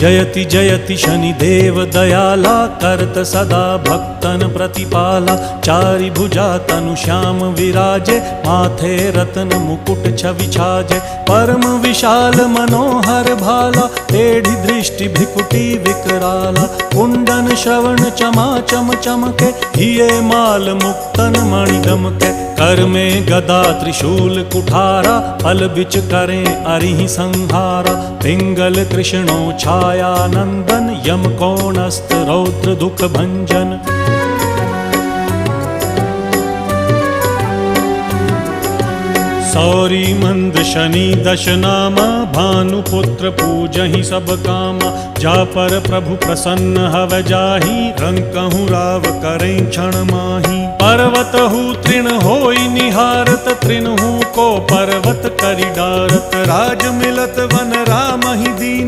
जयति जयति शनिदेव दयाला, करत सदा भक्तन प्रतिपाला। चारि भुजा तनु श्याम विराजे, माथे रत्न मुकुट छवि छाजे। परम विशाल मनोहर भाला, टेढ़ी दृष्टि भ्रिकुटी विकराला। कुंडन श्रवण चमाचम चमके, हिये माल मुक्तन मणि दमके। कर में गदा त्रिशूल कुठारा, फल बिच करें अरिहि संहारा। पिंगल कृष्णो छाया नंदन, यम कोणस्थ रौद्र दुख भंजन। सौरी मंद शनि दश नामा, भानुपुत्र पूजहि सब कामा। जा पर प्रभु प्रसन्न हव जाहि, रंकहु राव करें क्षण माही। पर्वत हु तृण होई निहारत, तृण हु को पर्वत करि डारत। राज मिलत वन राम ही दीन,